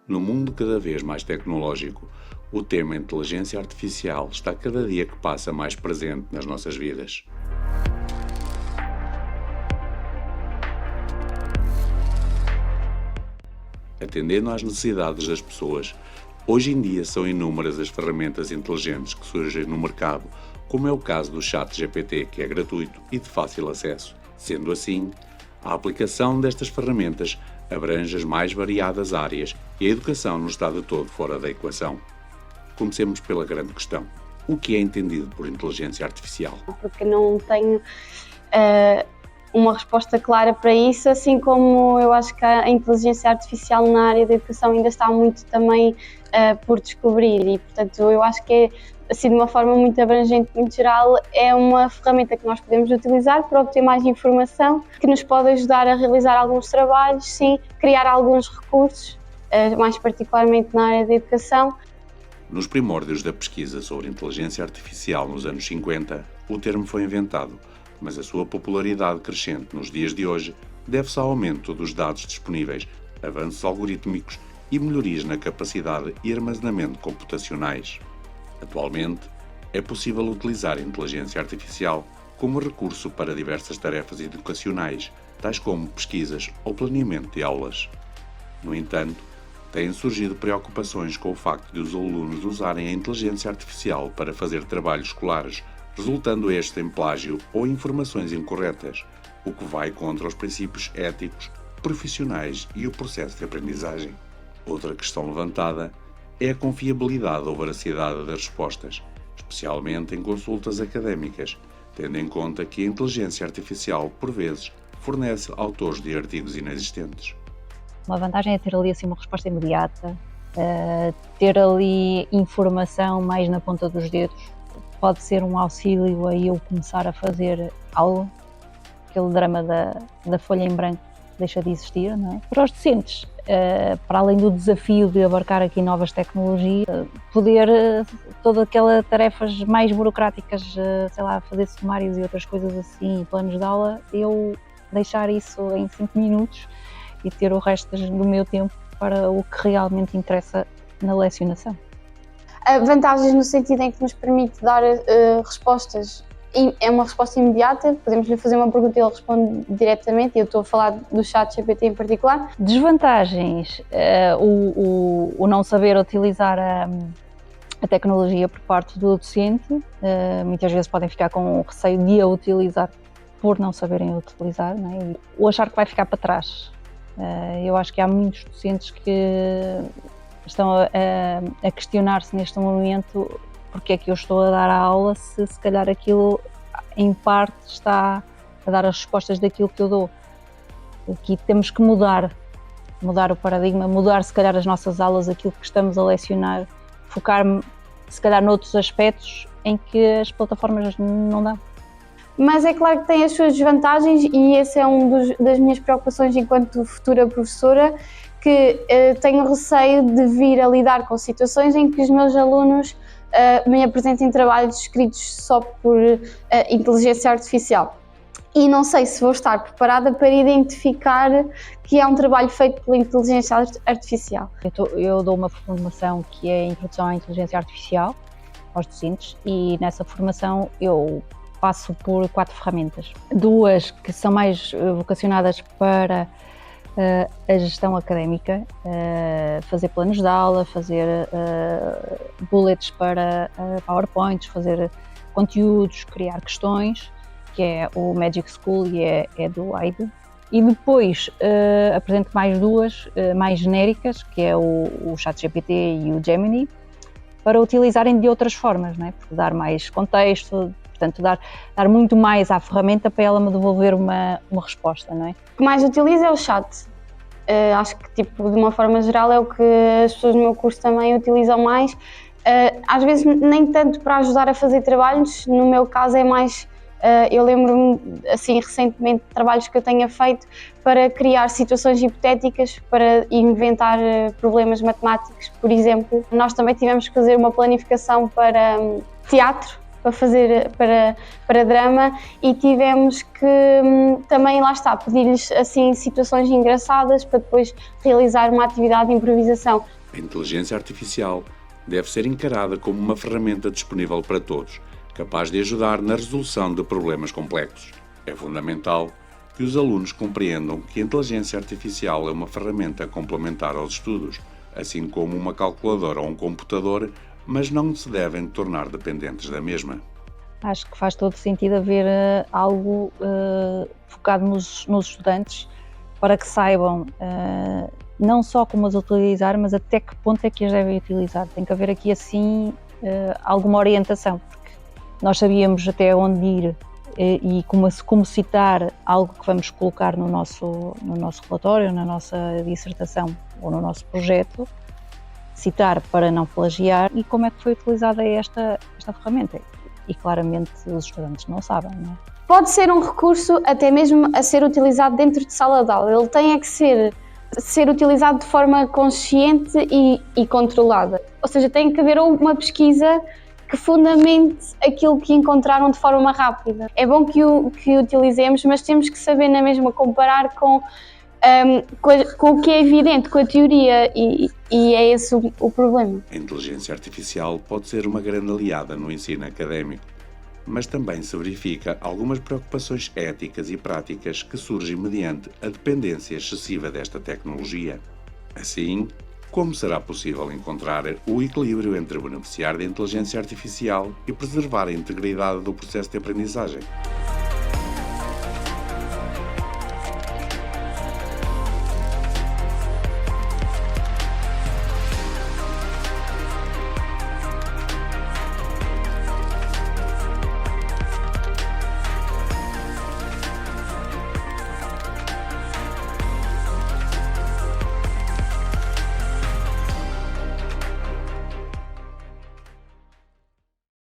No mundo cada vez mais tecnológico, o tema inteligência artificial está cada dia que passa mais presente nas nossas vidas. Atendendo às necessidades das pessoas, hoje em dia são inúmeras as ferramentas inteligentes que surgem no mercado, como é o caso do ChatGPT, que é gratuito e de fácil acesso. Sendo assim, a aplicação destas ferramentas abrange as mais variadas áreas e a educação não está de todo fora da equação. Comecemos pela grande questão: o que é entendido por inteligência artificial? Porque não tenho uma resposta clara para isso, assim como eu acho que a inteligência artificial na área da educação ainda está muito também por descobrir e, portanto, eu acho que é, assim, de uma forma muito abrangente, muito geral, é uma ferramenta que nós podemos utilizar para obter mais informação, que nos pode ajudar a realizar alguns trabalhos, sim, criar alguns recursos, mais particularmente na área da educação. Nos primórdios da pesquisa sobre inteligência artificial nos anos 50, o termo foi inventado, mas a sua popularidade crescente nos dias de hoje deve-se ao aumento dos dados disponíveis, avanços algorítmicos e melhorias na capacidade e armazenamento computacionais. Atualmente, é possível utilizar a inteligência artificial como recurso para diversas tarefas educacionais, tais como pesquisas ou planeamento de aulas. No entanto, têm surgido preocupações com o facto de os alunos usarem a inteligência artificial para fazer trabalhos escolares, resultando estes em plágio ou informações incorretas, o que vai contra os princípios éticos, profissionais e o processo de aprendizagem. Outra questão levantada é a confiabilidade ou veracidade das respostas, especialmente em consultas académicas, tendo em conta que a inteligência artificial, por vezes, fornece autores de artigos inexistentes. Uma vantagem é ter ali assim uma resposta imediata, ter ali informação mais na ponta dos dedos. Pode ser um auxílio a eu começar a fazer algo, aquele drama da folha em branco deixa de existir, não é? Para os docentes, para além do desafio de abarcar aqui novas tecnologias, poder todas aquelas tarefas mais burocráticas, sei lá, fazer sumários e outras coisas assim, planos de aula, eu deixar isso em 5 minutos e ter o resto do meu tempo para o que realmente interessa na lecionação. Vantagens no sentido em que nos permite dar respostas, é uma resposta imediata, podemos lhe fazer uma pergunta e ele responde diretamente, e eu estou a falar do ChatGPT em particular. Desvantagens, o não saber utilizar a tecnologia por parte do docente, muitas vezes podem ficar com o receio de a utilizar por não saberem utilizar, não é? Ou achar que vai ficar para trás. Eu acho que há muitos docentes que estão a questionar-se neste momento porque é que eu estou a dar a aula se calhar aquilo em parte está a dar as respostas daquilo que eu dou. Aqui temos que mudar o paradigma, mudar se calhar as nossas aulas, aquilo que estamos a lecionar, focar se calhar noutros aspectos em que as plataformas não dão. Mas é claro que tem as suas desvantagens e esse é das minhas preocupações enquanto futura professora, que tenho receio de vir a lidar com situações em que os meus alunos me apresentem trabalhos escritos só por inteligência artificial. E não sei se vou estar preparada para identificar que é um trabalho feito pela inteligência artificial. Eu dou uma formação que é a Introdução à Inteligência Artificial aos docentes e nessa formação eu passo por 4 ferramentas. 2 que são mais vocacionadas para a gestão académica, fazer planos de aula, fazer bullets para PowerPoints, fazer conteúdos, criar questões, que é o Magic School e é do AIDE. E depois apresento mais 2 mais genéricas, que é o ChatGPT e o Gemini, para utilizarem de outras formas, não é? Porque dar mais contexto, portanto dar muito mais à ferramenta para ela me devolver uma resposta, não é? O que mais utilizo é o chat. Acho que, tipo, de uma forma geral, é o que as pessoas do meu curso também utilizam mais. Às vezes nem tanto para ajudar a fazer trabalhos, no meu caso é mais, eu lembro-me assim recentemente de trabalhos que eu tenha feito para criar situações hipotéticas, para inventar problemas matemáticos, por exemplo. Nós também tivemos que fazer uma planificação para teatro, para drama, e tivemos que também, lá está, pedir-lhes assim situações engraçadas para depois realizar uma atividade de improvisação. A inteligência artificial deve ser encarada como uma ferramenta disponível para todos, capaz de ajudar na resolução de problemas complexos. É fundamental que os alunos compreendam que a inteligência artificial é uma ferramenta complementar aos estudos, assim como uma calculadora ou um computador, mas não se devem tornar dependentes da mesma. Acho que faz todo sentido haver algo focado nos estudantes para que saibam não só como as utilizar, mas até que ponto é que as devem utilizar. Tem que haver aqui assim alguma orientação, porque nós sabíamos até onde ir e como citar algo que vamos colocar no nosso relatório, na nossa dissertação ou no nosso projeto, citar para não plagiar e como é que foi utilizada esta ferramenta. E claramente os estudantes não sabem, não é? Pode ser um recurso até mesmo a ser utilizado dentro de sala de aula. Ele tem é que ser utilizado de forma consciente e controlada. Ou seja, tem que haver uma pesquisa que fundamente aquilo que encontraram de forma rápida. É bom que o utilizemos, mas temos que saber na mesma comparar com o que é evidente, com a teoria, e é esse o problema. A inteligência artificial pode ser uma grande aliada no ensino académico, mas também se verifica algumas preocupações éticas e práticas que surgem mediante a dependência excessiva desta tecnologia. Assim, como será possível encontrar o equilíbrio entre beneficiar da inteligência artificial e preservar a integridade do processo de aprendizagem?